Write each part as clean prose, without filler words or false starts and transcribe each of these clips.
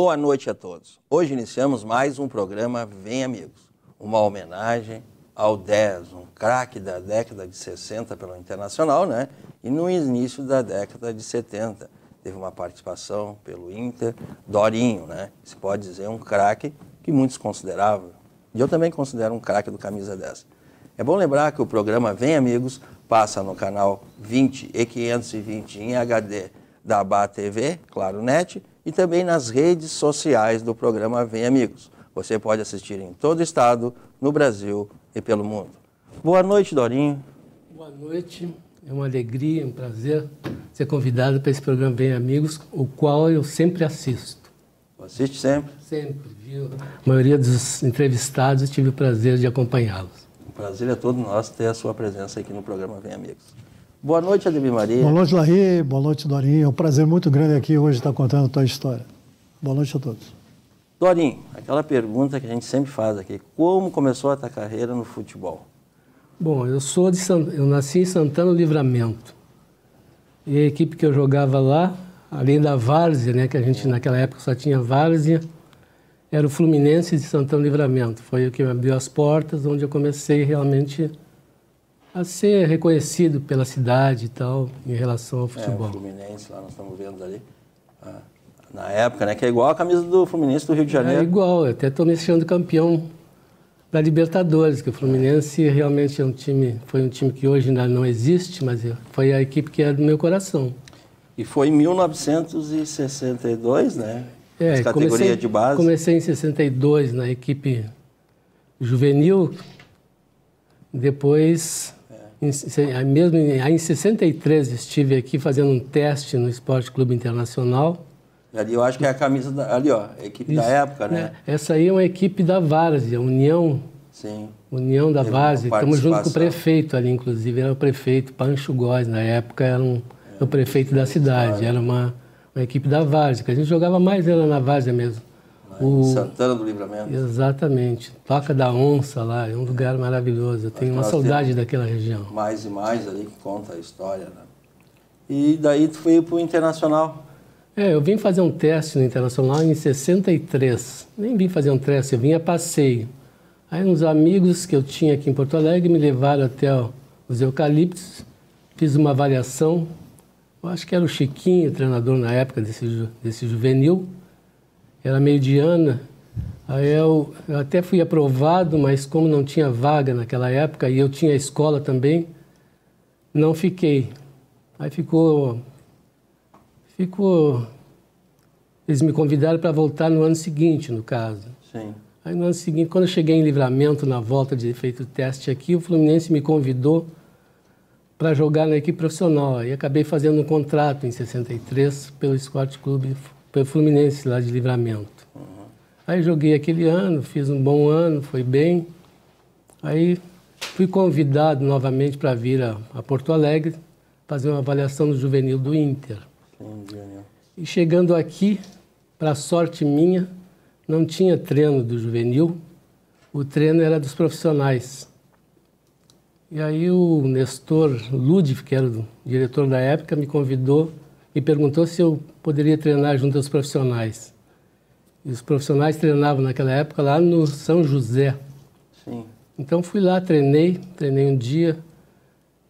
Boa noite a todos. Hoje iniciamos mais um programa Vem Amigos, uma homenagem ao 10, um craque da década de 60 pelo Internacional, né? E no início da década de 70. Teve uma participação pelo Inter, Dorinho, né? Se pode dizer um craque que muitos consideravam, e eu também considero um craque do camisa 10. É bom lembrar que o programa Vem Amigos passa no canal 20 e 520 em HD da Aba TV, Claro Net, e também nas redes sociais do programa Vem Amigos. Você pode assistir em todo o estado, no Brasil e pelo mundo. Boa noite, Dorinho. Boa noite. É uma alegria, um prazer ser convidado para esse programa Vem Amigos, o qual eu sempre assisto. Assiste sempre? Sempre, viu? A maioria dos entrevistados tive o prazer de acompanhá-los. O prazer é todo nosso ter a sua presença aqui no programa Vem Amigos. Boa noite, Ademir Maria. Boa noite, Larry. Boa noite, Dorinho. É um prazer muito grande aqui hoje estar contando a tua história. Boa noite a todos. Dorinho, aquela pergunta que a gente sempre faz aqui, como começou a tua carreira no futebol? Bom, eu nasci em Santana do Livramento. E a equipe que eu jogava lá, além da várzea, né, que a gente naquela época só tinha várzea, era o Fluminense de Santana do Livramento. Foi o que me abriu as portas, onde eu comecei realmente a ser reconhecido pela cidade e tal, em relação ao futebol. O Fluminense, lá nós estamos vendo ali, na época, né, que é igual a camisa do Fluminense do Rio de Janeiro. É igual, eu até estou me achando campeão da Libertadores, que o Fluminense realmente foi um time que hoje ainda não existe, mas foi a equipe que é do meu coração. E foi em 1962, né? As categorias de base. Comecei em 62 na equipe juvenil, depois, em 63, estive aqui fazendo um teste no Esporte Clube Internacional. Ali eu acho que é a camisa, ali ó, a equipe da época, né? Essa aí é uma equipe da Várzea, União. Sim. União da Várzea. Estamos junto com o prefeito ali, inclusive, era o prefeito Pancho Góes, na época era o prefeito da cidade, era uma equipe da Várzea, que a gente jogava mais era na Várzea mesmo. Santana do Livramento. Exatamente. Toca da Onça lá, é um lugar maravilhoso. Eu tenho uma saudade daquela região. Mais e mais ali que conta a história, né? E daí tu foi para o Internacional. Eu vim fazer um teste no Internacional em 63. Nem vim fazer um teste, eu vim a passeio. Aí uns amigos que eu tinha aqui em Porto Alegre me levaram até os Eucaliptos, fiz uma avaliação. Eu acho que era o Chiquinho, treinador na época desse juvenil. Era mediana. Aí eu até fui aprovado, mas como não tinha vaga naquela época, e eu tinha escola também, não fiquei. Aí ficou... Eles me convidaram para voltar no ano seguinte, no caso. Sim. Aí no ano seguinte, quando eu cheguei em Livramento, na volta de ter feito o teste aqui, o Fluminense me convidou para jogar na equipe profissional. Aí acabei fazendo um contrato em 63 pelo Esporte Clube, pelo Fluminense lá de Livramento. Aí joguei aquele ano, fiz um bom ano, foi bem. Aí fui convidado novamente para vir a Porto Alegre, fazer uma avaliação no juvenil do Inter. E chegando aqui, para sorte minha, não tinha treino do juvenil, o treino era dos profissionais. E aí o Nestor Ludwig, que era o diretor da época, me convidou e perguntou se eu poderia treinar junto aos profissionais. E os profissionais treinavam naquela época lá no São José. Sim. Então fui lá, treinei um dia,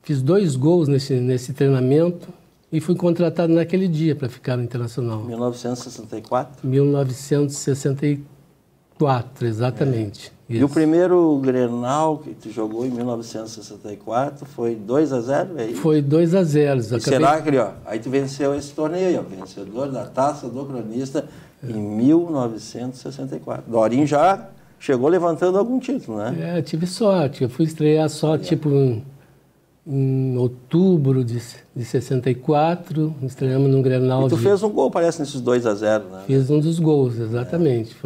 fiz 2 gols nesse treinamento, e fui contratado naquele dia para ficar no Internacional. 1964? 1964, exatamente. E o primeiro Grenal que tu jogou em 1964 foi 2-0, é isso? Foi 2-0. E será que, aí tu venceu esse torneio, vencedor da Taça do Cronista em 1964. Dorinho já chegou levantando algum título, né? Tive sorte. Eu fui estrear só, em outubro de 64, estreamos num Grenal. E tu fez um gol, parece, nesses 2-0, né? Fiz um dos gols, exatamente.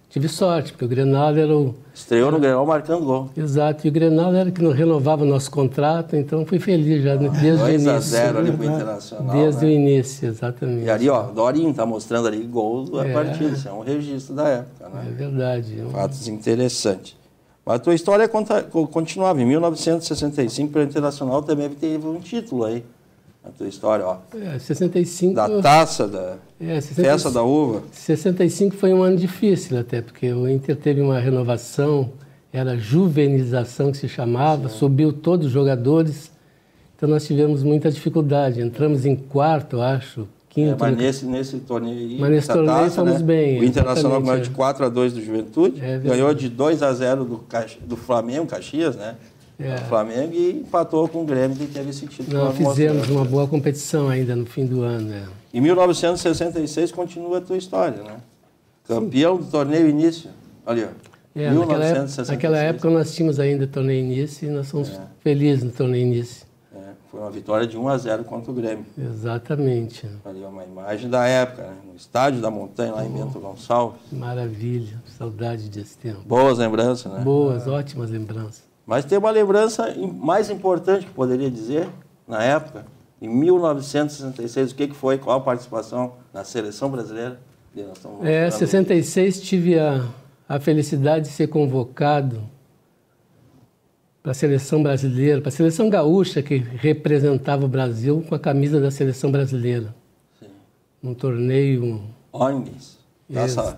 Tive sorte, porque o Grenal era o... Estreou no Grenal marcando gol. Exato, e o Grenal era que não renovava o nosso contrato, então fui feliz já desde o início. 2-0 ali pro Internacional. Desde o início, exatamente. E ali, Dorinho tá mostrando ali gols da partida, isso é um registro da época, né? É verdade. Fatos interessantes. Mas a tua história continuava. Em 1965, pelo Internacional, também teve um título aí. na tua história, ó. 65... Da taça, da festa da uva. 65 foi um ano difícil até, porque o Inter teve uma renovação, era juvenilização que se chamava, subiu todos os jogadores, então nós tivemos muita dificuldade. Entramos em quarto, acho, quinto... Mas nesse torneio aí, mas nesse torneio taça, fomos bem. O Internacional ganhou de 4-2 do Juventude, ganhou de 2-0 do Flamengo, Caxias, né? O Flamengo, e empatou com o Grêmio, que teve esse título. Nós fizemos uma boa competição ainda no fim do ano. Em 1966 continua a tua história, né? Campeão do torneio início. Ali, ó. 1966. Naquela época nós tínhamos ainda torneio início e nós fomos felizes no torneio início. Foi uma vitória de 1-0 contra o Grêmio. Exatamente. Ali uma imagem da época, né? No estádio da Montanha, lá em Bento Gonçalves. Maravilha, saudade desse tempo. Boas lembranças, né? Boas, ótimas lembranças. Mas tem uma lembrança mais importante que poderia dizer, na época, em 1966, o que foi, qual a participação na seleção brasileira? Em 66 tive a felicidade de ser convocado para a seleção brasileira, para a seleção gaúcha que representava o Brasil com a camisa da seleção brasileira. Sim. Num torneio... Ongues.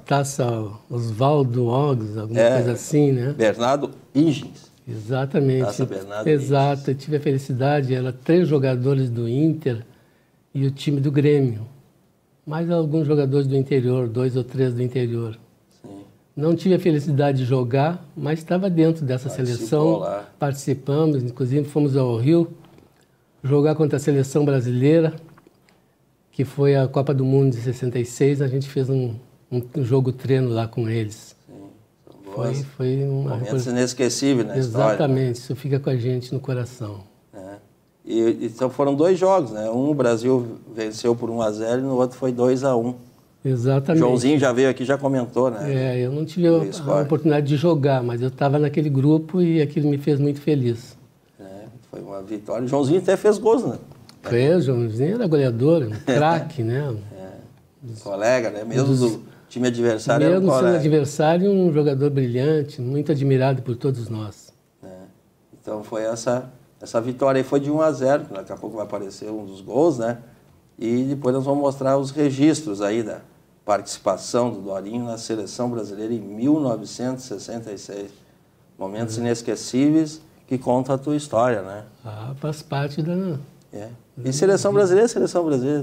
Taça Oswaldo Ongues, alguma coisa assim, né? Bernardo Ingens. Exatamente. Taça Bernardo Exato. Eu tive a felicidade, eram 3 jogadores do Inter e o time do Grêmio. Mais alguns jogadores do interior, 2 ou 3 do interior. Sim. Não tive a felicidade de jogar, mas estava dentro dessa seleção. Lá. Participamos, inclusive fomos ao Rio jogar contra a seleção brasileira, que foi a Copa do Mundo de 66. A gente fez um jogo treino lá com eles. Foi uma momentos inesquecíveis na história. Exatamente, né? Isso fica com a gente no coração. Então foram 2 jogos, né? Um o Brasil venceu por 1-0 e no outro foi 2-1. Exatamente. Joãozinho já veio aqui, já comentou, né? Eu não tive a oportunidade de jogar, mas eu estava naquele grupo e aquilo me fez muito feliz. Foi uma vitória. O Joãozinho até fez gols, né? O Joãozinho era goleador, um craque, né? Colega, né? Mesmo do time adversário era um colega. Mesmo sendo adversário, um jogador brilhante, muito admirado por todos nós. Então foi essa vitória aí, foi de 1-0, daqui a pouco vai aparecer um dos gols, né? E depois nós vamos mostrar os registros aí da participação do Dorinho na seleção brasileira em 1966. Momentos inesquecíveis que contam a tua história, né? Faz parte da... E seleção brasileira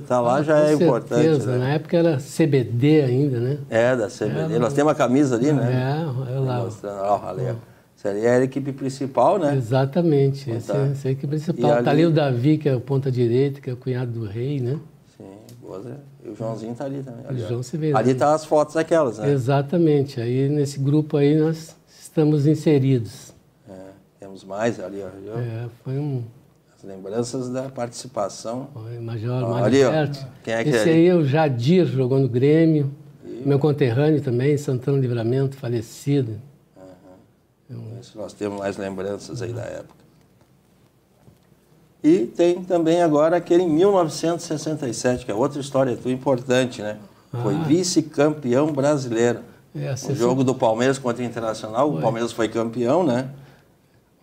tá lá, já é importante. Né? Na época era CBD ainda, né? Da CBD. Nós temos a camisa ali, né? É lá. Mostrando, ali. Essa ali é a equipe principal, né? Exatamente. Essa é a equipe principal. Tá ali o Davi, que é o ponta direita, que é o cunhado do rei, né? Sim, boa. E o Joãozinho tá ali também. Ali, o João Severino. Ali tá as fotos daquelas, né? Exatamente. Aí nesse grupo aí nós estamos inseridos. Temos mais ali, ó. Foi um... As lembranças da participação. Major ali, ó. Quem é que Esse aí é o Jadir, jogou no Grêmio. Meu conterrâneo também, Santana Livramento, falecido. Nós temos mais lembranças aí da época. E tem também agora aquele em 1967, que é outra história tua importante, né? Foi vice-campeão brasileiro. O jogo do Palmeiras contra o Internacional, o Palmeiras foi campeão, né?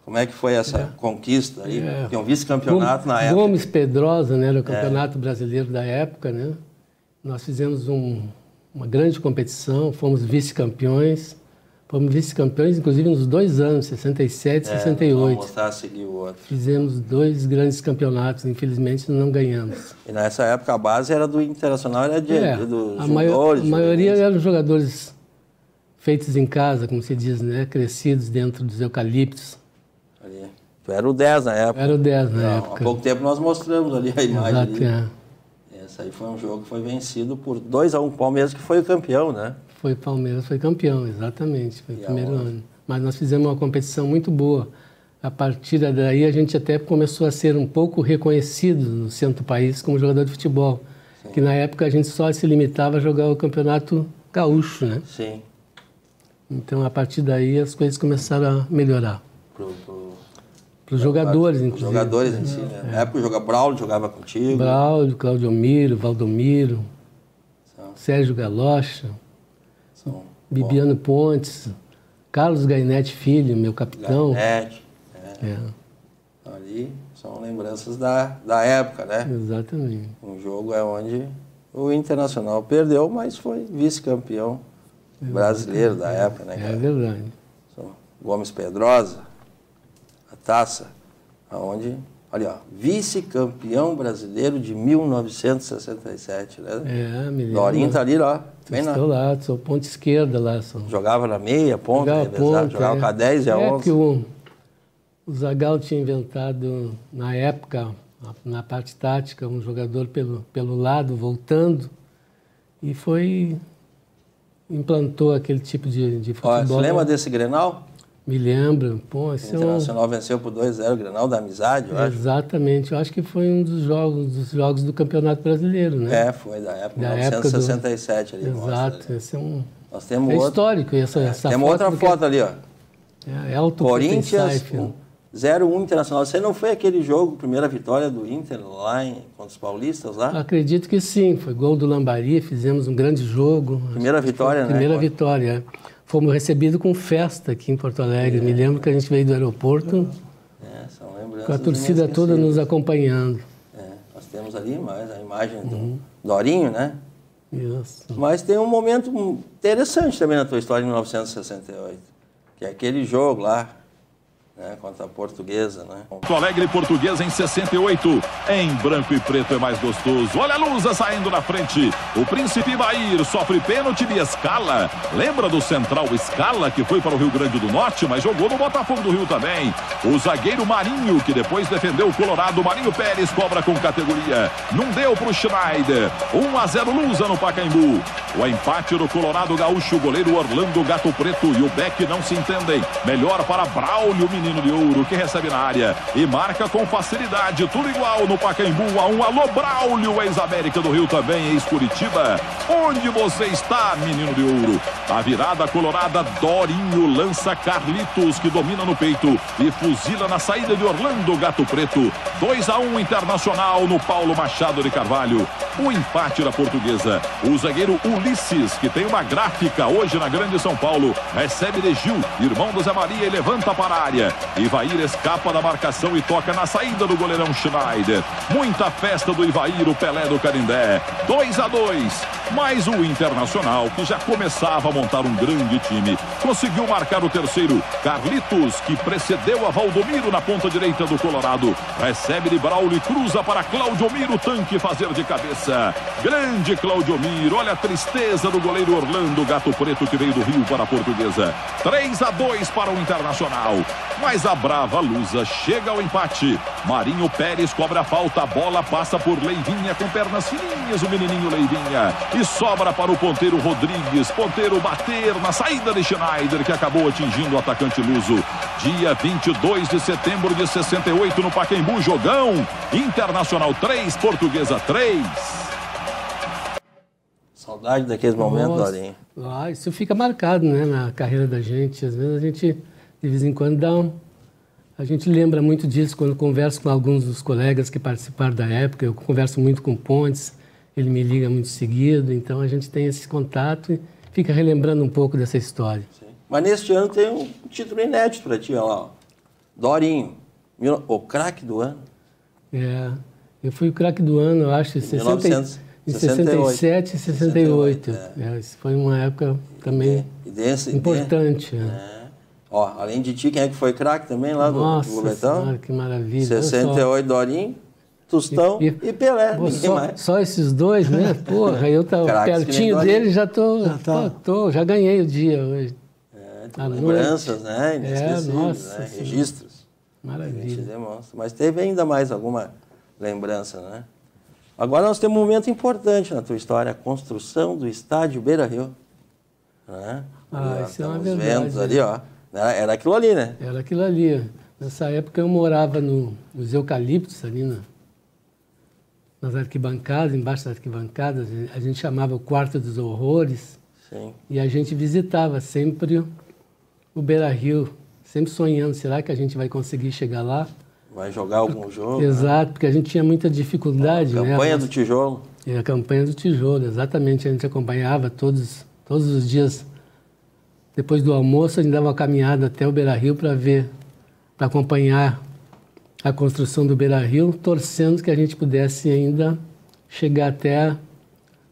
Como é que foi essa conquista aí? Tem um vice-campeonato na época. Gomes Pedrosa, né? Era o campeonato brasileiro da época, né? Nós fizemos uma grande competição, fomos vice-campeões. Fomos vice-campeões, inclusive, nos 2 anos, 67 e 68. Vamos mostrar a seguir o outro. Fizemos 2 grandes campeonatos, infelizmente não ganhamos. E nessa época a base era do Internacional, era dos jogadores. A maioria eram jogadores feitos em casa, como se diz, né? Crescidos dentro dos eucaliptos. Ali. Tu era o 10 na época. Era o 10 na época. Há pouco tempo nós mostramos ali a imagem. Exato, Esse aí foi um jogo que foi vencido por 2-1. Palmeiras que foi o campeão, né? Palmeiras foi campeão, exatamente. Foi o primeiro ano. Mas nós fizemos uma competição muito boa. A partir daí a gente até começou a ser um pouco reconhecido no centro do país como jogador de futebol. Sim. Que na época a gente só se limitava a jogar o campeonato gaúcho, né? Sim. Então a partir daí as coisas começaram a melhorar. Para os jogadores, inclusive. Os jogadores em si, né? Na época o Braulio jogava contigo. Braulio, Claudio Miro, Valdomiro, Sérgio Galocha, Bibiano Pontes, Carlos Gainetti Filho, meu capitão. Gainetti, Ali são lembranças da época, né? Exatamente. Um jogo onde o Internacional perdeu, mas foi vice-campeão brasileiro da época, né? É verdade. Gomes Pedrosa, a taça, onde, olha, ó, vice-campeão brasileiro de 1967, né? Me lembro. Dorinho tá ali, ó. Bem Estou lá, sou ponta esquerda lá. Jogava na meia, ponta, jogava com a 10 e a 11. Que o Zagallo tinha inventado, na época, na parte tática, um jogador pelo lado, voltando, e implantou aquele tipo de futebol. Você lembra desse Grenal? Me lembro. Pô, o Internacional venceu por 2-0 o Grenal da Amizade, eu acho. Exatamente. Eu acho que foi um dos jogos do Campeonato Brasileiro, né? Foi da época, 1967 ali. Exato. Esse é Nós temos histórico. Essa temos outra foto ali, ó. Corinthians 0-1 Internacional. Você não foi aquele jogo, primeira vitória do Inter lá contra os paulistas lá? Acredito que sim. Foi gol do Lambari, fizemos um grande jogo. Primeira vitória, né? Primeira vitória. Fomos recebidos com festa aqui em Porto Alegre. Me lembro que a gente veio do aeroporto são lembranças com a torcida toda nos acompanhando. Nós temos ali mais a imagem do Dorinho, né? Isso. Mas tem um momento interessante também na tua história em 1968, que é aquele jogo lá, né, contra a Portuguesa, né? Porto Alegre Portuguesa em 68, em branco e preto é mais gostoso. Olha a Lusa saindo na frente. O Príncipe Ivair sofre pênalti de Scala. Lembra do central Scala, que foi para o Rio Grande do Norte, mas jogou no Botafogo do Rio também. O zagueiro Marinho, que depois defendeu o Colorado. Marinho Pérez cobra com categoria. Não deu para o Schneider. 1-0 Lusa no Pacaembu. O empate do Colorado Gaúcho, o goleiro Orlando Gato Preto e o Beck não se entendem. Melhor para Braulio, menino de ouro, que recebe na área e marca com facilidade. Tudo igual no Pacaembu, 1-1. Alô, Braulio, ex-América do Rio também, ex-Curitiba. Onde você está, menino de ouro? A virada colorada, Dorinho lança Carlitos, que domina no peito e fuzila na saída de Orlando Gato Preto. 2-1 Internacional no Paulo Machado de Carvalho. O empate da Portuguesa. O zagueiro Ulisses, que tem uma gráfica hoje na Grande São Paulo, recebe de Gil, irmão do Zé Maria, e levanta para a área. Ivair escapa da marcação e toca na saída do goleirão Schneider. Muita festa do Ivair, o Pelé do Canindé. 2-2. Mas o Internacional, que já começava a montar um grande time, conseguiu marcar o terceiro. Carlitos, que precedeu a Valdomiro na ponta direita do Colorado, recebe de Braulio e cruza para Claudiomiro, tanque fazer de cabeça. Grande Claudiomiro, olha a tristeza do goleiro Orlando Gato Preto, que veio do Rio para a Portuguesa. 3-2 para o Internacional. Mas a brava Lusa chega ao empate. Marinho Pérez cobra a falta, a bola passa por Leivinha com pernas fininhas, o menininho Leivinha, e sobra para o ponteiro Rodrigues. Ponteiro bater na saída de Schneider, que acabou atingindo o atacante luso. Dia 22 de setembro de 68 no Pacaembu, jogão. Internacional 3, Portuguesa 3. Saudade daqueles momentos, Dorinho. Isso fica marcado, né, na carreira da gente. Às vezes a gente, de vez em quando, a gente lembra muito disso quando converso com alguns dos colegas que participaram da época. Eu converso muito com o Pontes, ele me liga muito seguido, então a gente tem esse contato e fica relembrando um pouco dessa história. Sim. Mas neste ano tem um título inédito para ti, olha lá, ó. Dorinho, o craque do ano. Eu fui o craque do ano, eu acho, em 67 e 68. Isso foi uma época também importante. Ó, além de ti, quem é que foi craque também lá do Gobertão? Nossa, que maravilha. 68, Dorinho, Tostão e Pelé. Só esses dois, né? Porra, eu tava pertinho dele, já ganhei o dia hoje. Lembranças, né? Inesquecíveis, né? Registros. Maravilha. Mas teve ainda mais alguma lembrança, né? Agora nós temos um momento importante na tua história, a construção do estádio Beira-Rio. Né? Isso é uma verdade. Ventos ali, ó. Era aquilo ali, né? Era aquilo ali. Nessa época eu morava nos eucaliptos, ali nas arquibancadas, embaixo das arquibancadas. A gente chamava o Quarto dos Horrores. Sim. E a gente visitava sempre o Beira-Rio, sempre sonhando, será que a gente vai conseguir chegar lá? Vai jogar algum jogo? Exato, porque a gente tinha muita dificuldade. Campanha do Tijolo. A campanha do Tijolo, exatamente. A gente acompanhava todos os dias. Depois do almoço, a gente dava uma caminhada até o Beira-Rio para acompanhar a construção do Beira-Rio, torcendo que a gente pudesse ainda chegar até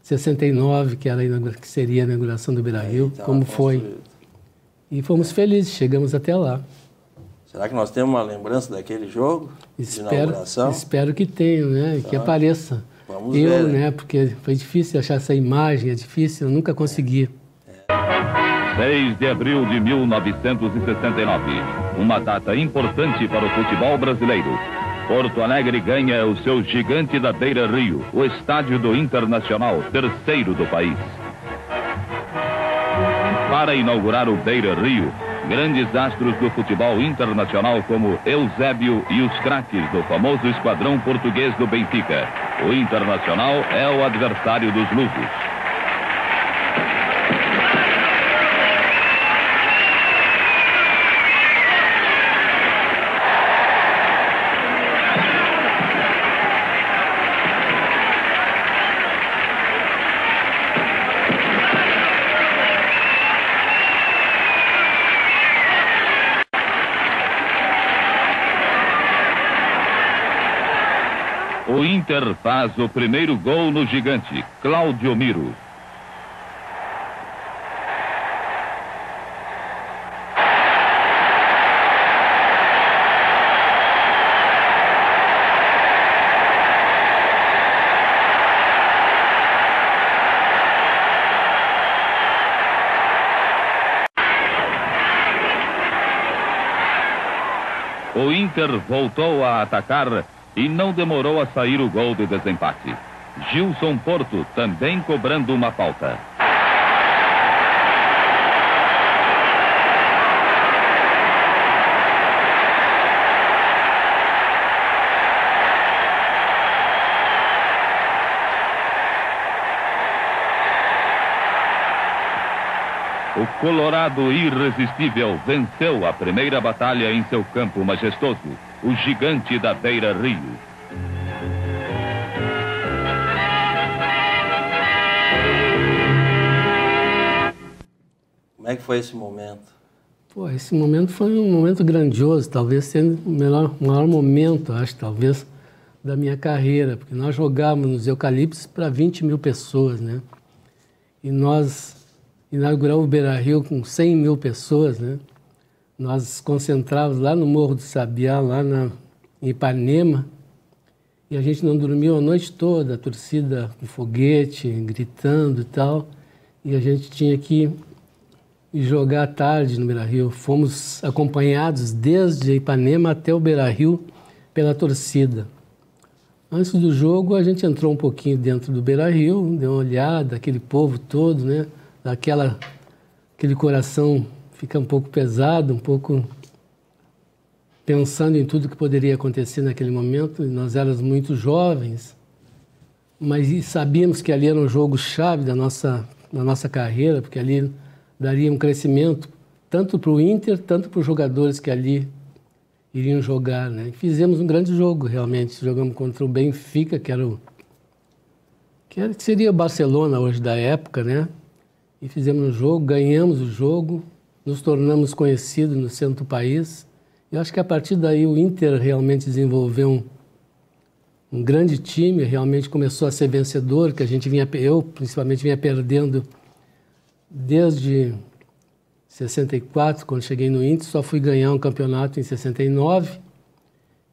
69, que seria a inauguração do Beira-Rio, como foi. E fomos felizes, chegamos até lá. Será que nós temos uma lembrança daquele jogo de inauguração? Espero que tenha, né? Que apareça. Vamos ver, né? Porque foi difícil achar essa imagem, é difícil, eu nunca consegui. 6 de abril de 1969, uma data importante para o futebol brasileiro. Porto Alegre ganha o seu gigante da Beira-Rio, o estádio do Internacional, terceiro do país. Para inaugurar o Beira-Rio, grandes astros do futebol internacional como Eusébio e os craques do famoso esquadrão português do Benfica. O Internacional é o adversário dos lusos. O Inter faz o primeiro gol no gigante, Cláudio Miro. O Inter voltou a atacar e não demorou a sair o gol de desempate. Gilson Porto também cobrando uma falta. O Colorado irresistível venceu a primeira batalha em seu campo majestoso, o gigante da Beira-Rio. Como é que foi esse momento? Pô, esse momento foi um momento grandioso, talvez sendo o maior momento, acho, talvez, da minha carreira, porque nós jogávamos nos Eucaliptos para 20 mil pessoas, né? E nós inauguramos o Beira-Rio com 100 mil pessoas, né? Nós concentrávamos lá no Morro do Sabiá, lá em Ipanema, e a gente não dormiu a noite toda, a torcida com foguete, gritando e tal, e a gente tinha que ir jogar à tarde no Beira-Rio. Fomos acompanhados desde Ipanema até o Beira-Rio pela torcida. Antes do jogo, a gente entrou um pouquinho dentro do Beira-Rio, deu uma olhada, aquele povo todo, né? Aquele coração fica um pouco pesado, um pouco pensando em tudo que poderia acontecer naquele momento. Nós éramos muito jovens, mas sabíamos que ali era um jogo-chave da nossa carreira, porque ali daria um crescimento tanto para o Inter, tanto para os jogadores que ali iriam jogar, né? E fizemos um grande jogo, realmente. Jogamos contra o Benfica, que seria o Barcelona hoje da época, né? E fizemos um jogo, ganhamos o jogo, nos tornamos conhecidos no centro do país. E acho que a partir daí o Inter realmente desenvolveu um grande time, realmente começou a ser vencedor, que eu principalmente vinha perdendo desde 64, quando cheguei no Inter, só fui ganhar um campeonato em 69.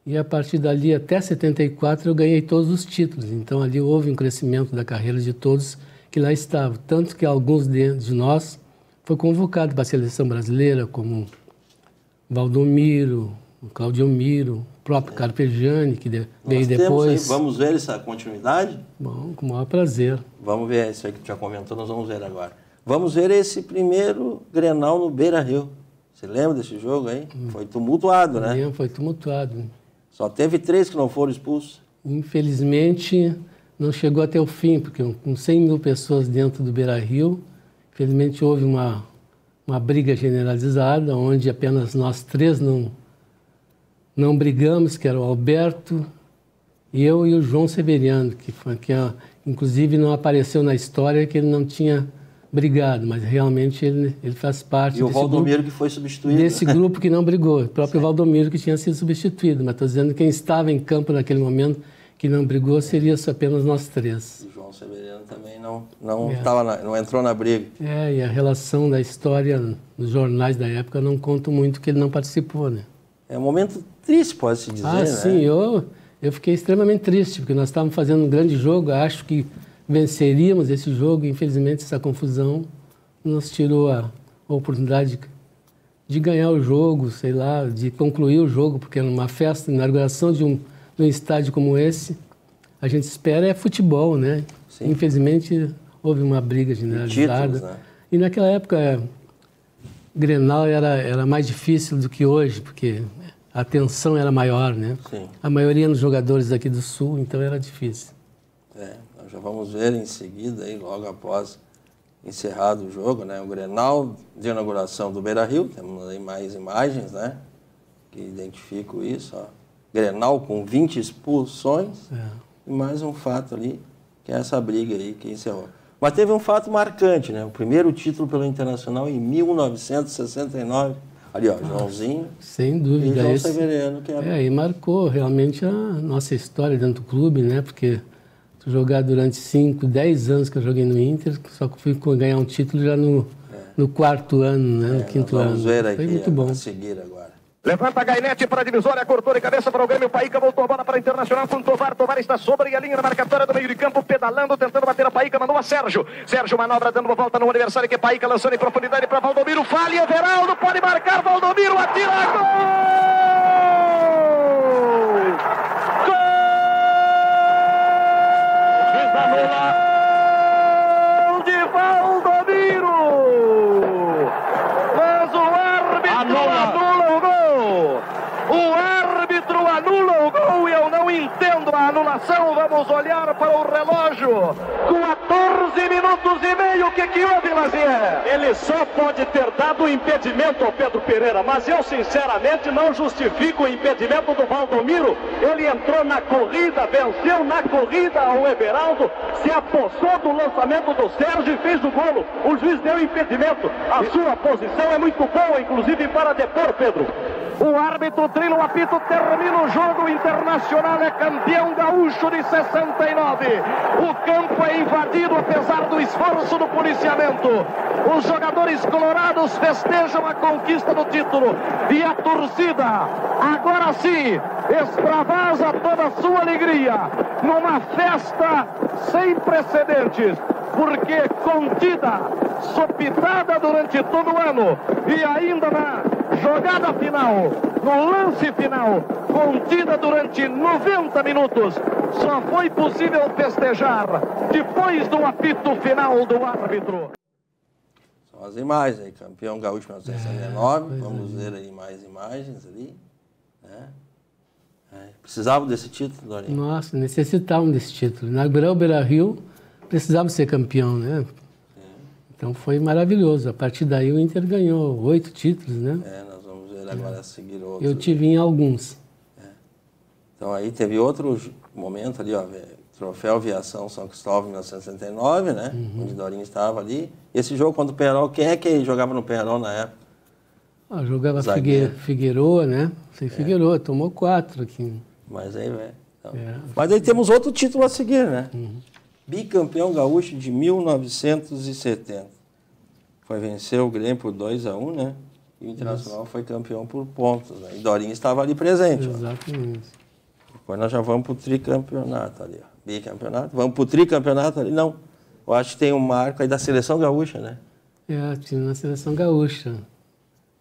E a partir dali até 74 eu ganhei todos os títulos. Então ali houve um crescimento da carreira de todos que lá estavam, tanto que alguns de nós foi convocado para a seleção brasileira, como Valdomiro, o Cláudio Miro, o próprio Carpegiani, que veio depois. Vamos ver essa continuidade? Bom, com o maior prazer. Vamos ver isso aí que tu já comentou, nós vamos ver agora. Vamos ver esse primeiro Grenal no Beira-Rio. Você lembra desse jogo aí? Foi tumultuado, né? Foi tumultuado. Só teve 3 que não foram expulsos. Infelizmente, não chegou até o fim, porque com 100 mil pessoas dentro do Beira-Rio, infelizmente houve uma briga generalizada, onde apenas nós 3 não brigamos, que era o Alberto, eu e o João Severiano, que inclusive não apareceu na história, que ele não tinha brigado, mas realmente ele faz parte E o desse Valdomiro grupo, que foi substituído. desse grupo que não brigou. O próprio Valdomiro que tinha sido substituído. Mas estou dizendo que quem estava em campo naquele momento que não brigou seria só apenas nós três. O João Severiano também não entrou na briga. E a relação da história nos jornais da época não conta muito que ele não participou, né? É um momento triste, pode-se dizer, né? Sim, eu fiquei extremamente triste, porque nós estávamos fazendo um grande jogo, acho que venceríamos esse jogo, e infelizmente essa confusão nos tirou a oportunidade de ganhar o jogo, sei lá, de concluir o jogo, porque numa festa, na inauguração de um estádio como esse, a gente espera futebol, né? Sim. Infelizmente houve uma briga generalizada. Títulos, né? E naquela época, Grenal era mais difícil do que hoje, porque a tensão era maior, né? Sim. A maioria dos jogadores aqui do Sul, então era difícil. Nós já vamos ver em seguida, aí, logo após encerrado o jogo, né? O Grenal de inauguração do Beira-Rio, temos aí mais imagens, né? Que identificam isso, ó. Grenal com 20 expulsões e mais um fato ali, que é essa briga aí que encerrou. Mas teve um fato marcante, né? O primeiro título pelo Internacional em 1969. Ali, ó, Joãozinho. Sem dúvida. E João Severiano, que era... E marcou realmente a nossa história dentro do clube, né? Porque jogar durante 5, 10 anos que eu joguei no Inter, só que fui ganhar um título já no 4º ano, né? No 5º ano. Vamos ver aqui. Foi muito bom. A seguir agora. Levanta Gainete para a divisória, cortou de cabeça para o Grêmio, Paíca voltou a bola para a Internacional com Tovar está sobre a linha da marcatória do meio de campo, pedalando, tentando bater a Paíca, mandou a Sérgio manobra, dando uma volta no adversário, que é Paíca, lançando em profundidade para Valdomiro, falha, Everaldo, pode marcar, Valdomiro, atira, gol! Gol! De Valdomiro! Mas o árbitro anula o gol! O árbitro anula o gol e eu não entendo a anulação. Vamos olhar para o relógio. 14 minutos e meio. O que houve, Lazier? Ele só pode ter dado o impedimento ao Pedro Pereira, mas eu sinceramente não justifico o impedimento do Valdomiro. Ele entrou na corrida, venceu na corrida ao Everaldo, se apossou do lançamento do Sérgio e fez o golo. O juiz deu impedimento. A sua posição é muito boa, inclusive para depor, Pedro. O árbitro trina o apito, termina o jogo. O Internacional é campeão gaúcho de 69. O campo é invadido apesar do esforço do policiamento. Os jogadores colorados festejam a conquista do título. E a torcida, agora sim, extravasa toda a sua alegria numa festa sem precedentes. Porque contida, sopitada durante todo o ano e ainda na jogada final, no lance final, contida durante 90 minutos, só foi possível festejar depois do apito final do árbitro. São as imagens aí, campeão gaúcho 1969, vamos ver aí mais imagens ali, né? Precisavam desse título, Dorinho? Nossa, necessitavam desse título. Inaugurar o Beira-Rio, precisávamos ser campeão, né? Então foi maravilhoso. A partir daí o Inter ganhou 8 títulos, né? Nós vamos ver agora a seguir outros. Eu tive em alguns. Então aí teve outro momento ali, ó, troféu Aviação São Cristóvão 1969, né? Onde Dorinho estava ali. Esse jogo contra o Perol, quem é que jogava no Perol na época? Jogava Figueroa, né? Figueroa, tomou 4 aqui. Mas aí, velho. Então. Mas aí temos outro título a seguir, né? Bicampeão gaúcho de 1970. Foi vencer o Grêmio por 2-1, né? E o Internacional foi campeão por pontos, né? E Dorinho estava ali presente. Exatamente. Depois nós já vamos para o tricampeonato ali, ó. Bicampeonato. Vamos para o tricampeonato ali? Não. Eu acho que tem um marco aí da Seleção Gaúcha, né? Tinha na Seleção Gaúcha.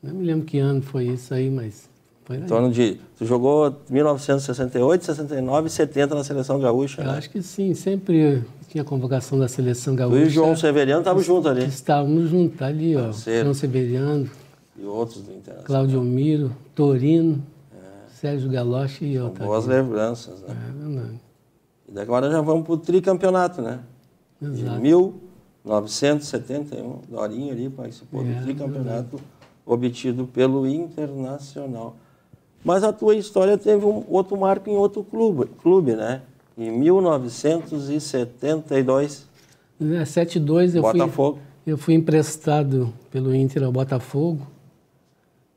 Não me lembro que ano foi isso aí, mas... Em torno de... Tu jogou 1968, 69 e 70 na Seleção Gaúcha, né? Eu acho que sim, sempre tinha convocação da Seleção Gaúcha. Tu e o João Severiano estavam juntos ali. Estávamos juntos ali, ó. João Severiano. E outros do Internacional. Claudio Miro, Torino, Sérgio Galoche e eu. Boas lembranças, né? É verdade. E agora já vamos para o tricampeonato, né? Exato. De 1971, Dorinho ali participou do tricampeonato obtido pelo Internacional. Mas a tua história teve um outro marco em outro clube, né? Em 1972. 72 eu Botafogo. eu fui emprestado pelo Inter ao Botafogo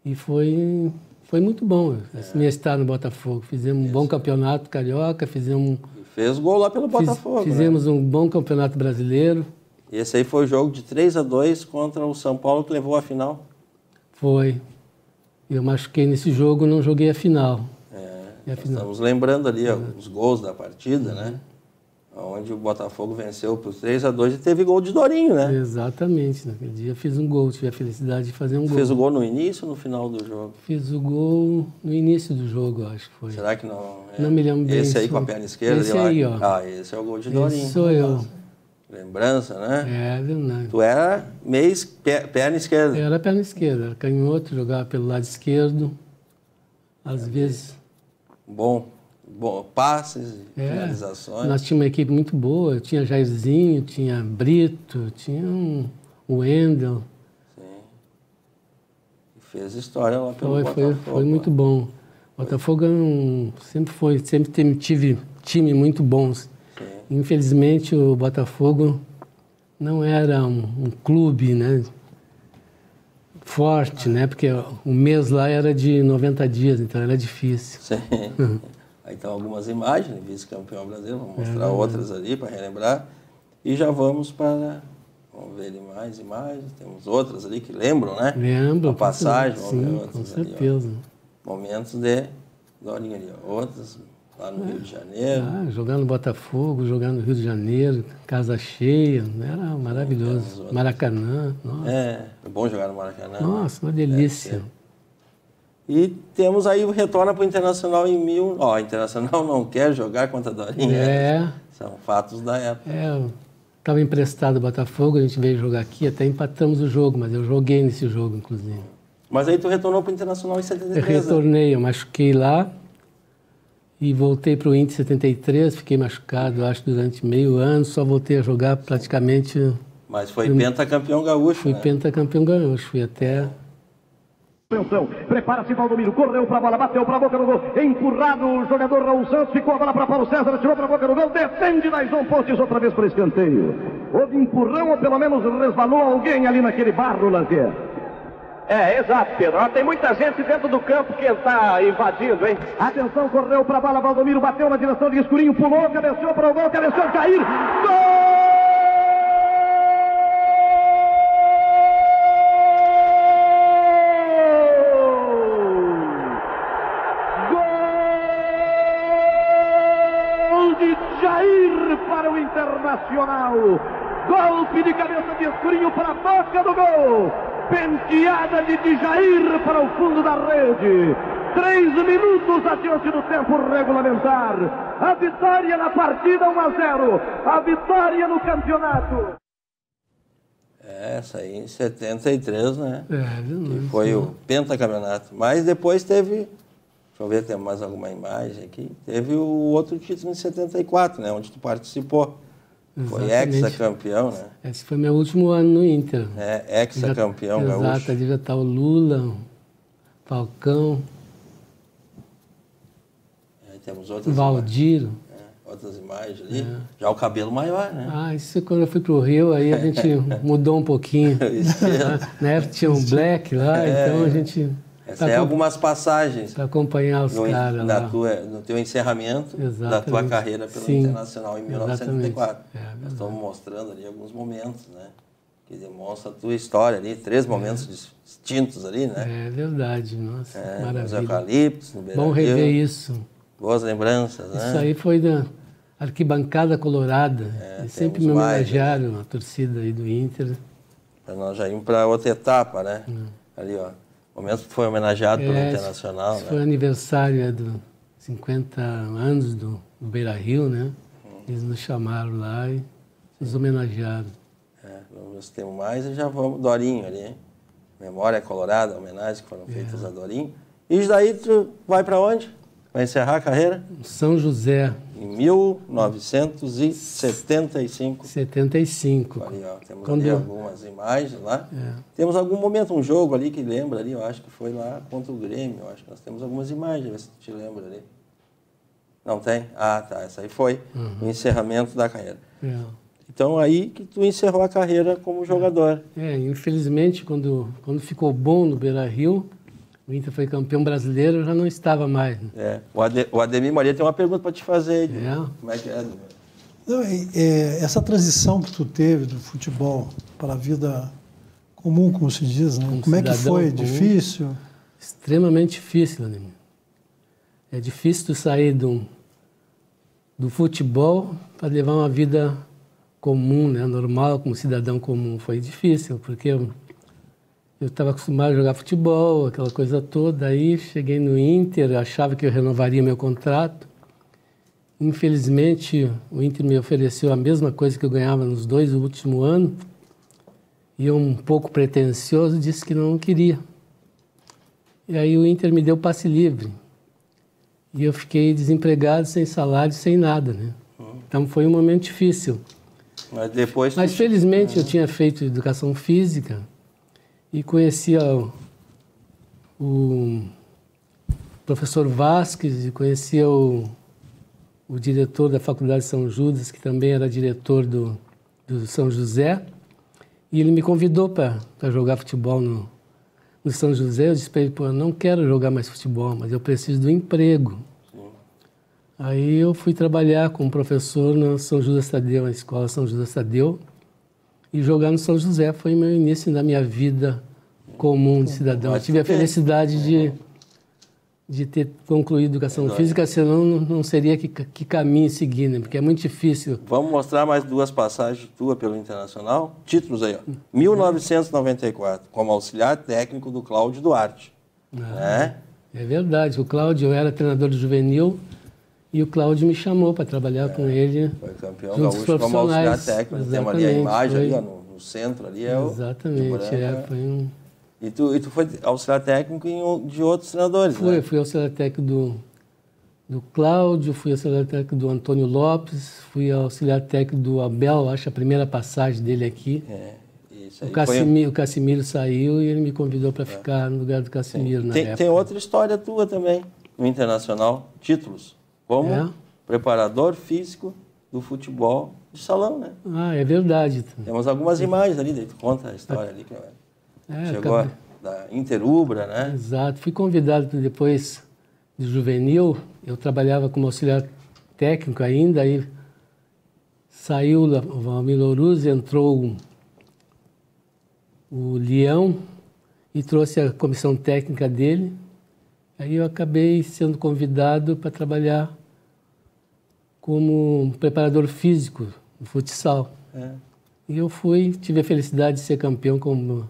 e foi muito bom esse meu estar no Botafogo. Fizemos um bom campeonato carioca, Fez gol lá pelo Botafogo. Fizemos um bom campeonato brasileiro. E esse aí foi o jogo de 3-2 contra o São Paulo, que levou a final. Foi. Eu machuquei nesse jogo, não joguei a final. Estamos lembrando ali os gols da partida, né? Onde o Botafogo venceu por 3-2 e teve gol de Dorinho, né? Exatamente. Naquele dia eu fiz um gol, tive a felicidade de fazer um gol. Fez o gol no início ou no final do jogo? Fiz o gol no início do jogo, acho que foi. Será que não? Não me lembro bem. Esse aí com a perna esquerda? Esse aí, ó. Ah, esse é o gol de Dorinho. Esse sou eu. Lembrança, né? É verdade. Tu era meio perna esquerda. Era perna esquerda, era canhoto, jogava pelo lado esquerdo. Às vezes... Bom, passes, finalizações. Nós tínhamos uma equipe muito boa. Tinha Jairzinho, tinha Brito, tinha o Wendel. Sim. E fez história lá pelo Botafogo. Foi muito bom. Botafogo sempre tive time muito bons. Sim. Infelizmente o Botafogo não era um clube, né, forte, né? Porque o mês lá era de 90 dias, então era difícil. Sim. Aí estão algumas imagens, vice-campeão brasileiro, vamos mostrar outras ali para relembrar. E já vamos para... Vamos ver ali mais imagens, temos outras ali que lembram, né? Lembro. A passagem, sim, com certeza. Ali, momentos de Dorinho ali, outras lá no Rio de Janeiro. Jogar no Botafogo, jogar no Rio de Janeiro, casa cheia, era maravilhoso. Maracanã, nossa. É bom jogar no Maracanã. Nossa, uma delícia. E temos aí o retorno para o Internacional em o Internacional não quer jogar contra a Dorinho. São fatos da época. Estava emprestado ao Botafogo, a gente veio jogar aqui, até empatamos o jogo, mas eu joguei nesse jogo, inclusive. Mas aí tu retornou para o Internacional em 73, Eu retornei, eu machuquei lá e voltei para o Inter em 73, fiquei machucado, acho, durante meio ano, só voltei a jogar praticamente... Mas foi pentacampeão gaúcho, Fui pentacampeão gaúcho, fui até... Atenção, prepara-se Valdomiro, correu para a bola, bateu para a boca do gol, empurrado o jogador Raul Santos, ficou a bola para Paulo César, tirou para a boca do gol, defende Naison Pontes outra vez para escanteio. Houve empurrão ou pelo menos resvalou alguém ali naquele barro, Lazier? Exato, Pedro. Tem muita gente dentro do campo que está invadindo, hein? Atenção, correu para a bola, Valdomiro bateu na direção de Escurinho, pulou, cabeceou para o gol, cabeceou, cair, gol! Internacional, golpe de cabeça de Escurinho para a boca do gol, penteada de Jair para o fundo da rede, 3 minutos adiante do tempo regulamentar, a vitória na partida 1-0, a vitória no campeonato. Essa aí em 73, né? Que foi o pentacampeonato, mas depois teve... Deixa eu ver, tem mais alguma imagem aqui. Teve o outro título em 74, né? Onde tu participou. Foi ex-campeão, né? Esse foi meu último ano no Inter. Ex-campeão gaúcho. Exato, ali já está o Lula, o Falcão. Aí temos outras Valdir. Outras imagens ali. Já o cabelo maior, né? Isso quando eu fui pro Rio, aí a gente mudou um pouquinho. Na época tinha um black lá, então a gente... Essas é algumas passagens para acompanhar os caras lá. No teu encerramento da tua carreira pelo Internacional em 1974. Nós estamos mostrando ali alguns momentos, né? Que demonstram a tua história ali, 3 momentos distintos ali, né? É verdade, nossa, maravilha. Os eucaliptos, no Beira-Rio. Bom rever isso. Boas lembranças, né? Isso aí foi da arquibancada colorada. Eles sempre me homenagearam, a torcida aí do Inter. Para nós já irmos para outra etapa, né? Ali, ó. O momento que foi homenageado pelo Internacional, né? Foi aniversário do 50 anos do Beira-Rio, né? Eles nos chamaram lá e nos homenagearam. Vamos ver se temos mais e já vamos. Dorinho ali, hein? Memória Colorada, homenagens que foram feitas a Dorinho. E daí tu vai para onde? Vai encerrar a carreira? São José. Em 1975. 75. Ali, ó, temos ali algumas imagens lá. Temos algum momento, um jogo ali que lembra ali, eu acho que foi lá contra o Grêmio, eu acho que nós temos algumas imagens, vê se tu te lembra ali. Não tem? Ah, tá, essa aí foi o encerramento da carreira. Então, aí que tu encerrou a carreira como jogador. Infelizmente, quando ficou bom no Beira-Rio, o Inter foi campeão brasileiro, eu já não estava mais. Né? O Ademir Maria tem uma pergunta para te fazer. Como é que é? Não, essa transição que tu teve do futebol para a vida comum, como se diz, né? Como é que foi? Comum, difícil? Extremamente difícil, Ademir. É difícil tu sair do futebol para levar uma vida comum, né? Normal, como cidadão comum. Foi difícil, porque eu estava acostumado a jogar futebol, aquela coisa toda. Aí cheguei no Inter, achava que eu renovaria meu contrato. Infelizmente, o Inter me ofereceu a mesma coisa que eu ganhava nos 2 últimos anos. E eu, um pouco pretensioso, disse que não queria. E aí o Inter me deu passe livre. E eu fiquei desempregado, sem salário, sem nada, né? Então foi um momento difícil. Mas felizmente eu tinha feito educação física e conhecia o professor Vasquez e conhecia o diretor da Faculdade de São Judas, que também era diretor do São José, e ele me convidou para jogar futebol no São José. Eu disse para ele, pô, eu não quero jogar mais futebol, mas eu preciso do emprego. Aí eu fui trabalhar como professor no São Judas Tadeu, na escola São Judas Tadeu, e jogar no São José foi o meu início da minha vida comum de cidadão. Eu tive a felicidade de ter concluído educação física, senão não seria que caminho seguir, né? Porque é muito difícil. Vamos mostrar mais 2 passagens tuas pelo Internacional. Títulos aí, ó. 1994, como auxiliar técnico do Cláudio Duarte. É verdade. O Cláudio, eu era treinador de juvenil e o Cláudio me chamou para trabalhar com ele. Foi campeão gaúcho como auxiliar técnico. Temos ali a imagem ali, ó, no centro ali. Exatamente, foi um... E tu foi auxiliar técnico de outros treinadores, né? Fui auxiliar técnico do Cláudio, fui auxiliar técnico do Antônio Lopes, fui auxiliar técnico do Abel, acho a primeira passagem dele aqui. Isso aí. O Cassimiro saiu e ele me convidou para ficar no lugar do Cassimiro na época. Tem outra história tua também, no Internacional, títulos, como preparador físico do futebol de salão, né? É verdade. Temos algumas imagens ali, daí tu conta a história ali que chegou da Interubra, né? Exato. Fui convidado depois de juvenil. Eu trabalhava como auxiliar técnico ainda. Aí saiu o Valmir Louruz, entrou o Leão e trouxe a comissão técnica dele. Aí eu acabei sendo convidado para trabalhar como preparador físico no futsal. E eu tive a felicidade de ser campeão como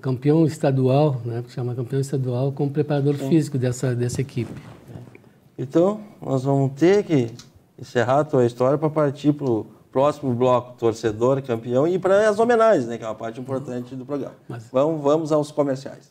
campeão estadual, né, que chama campeão estadual, como preparador físico dessa equipe. Então, nós vamos ter que encerrar a tua história para partir para o próximo bloco, torcedor, campeão, e para as homenagens, né, que é uma parte importante do programa. Vamos aos comerciais.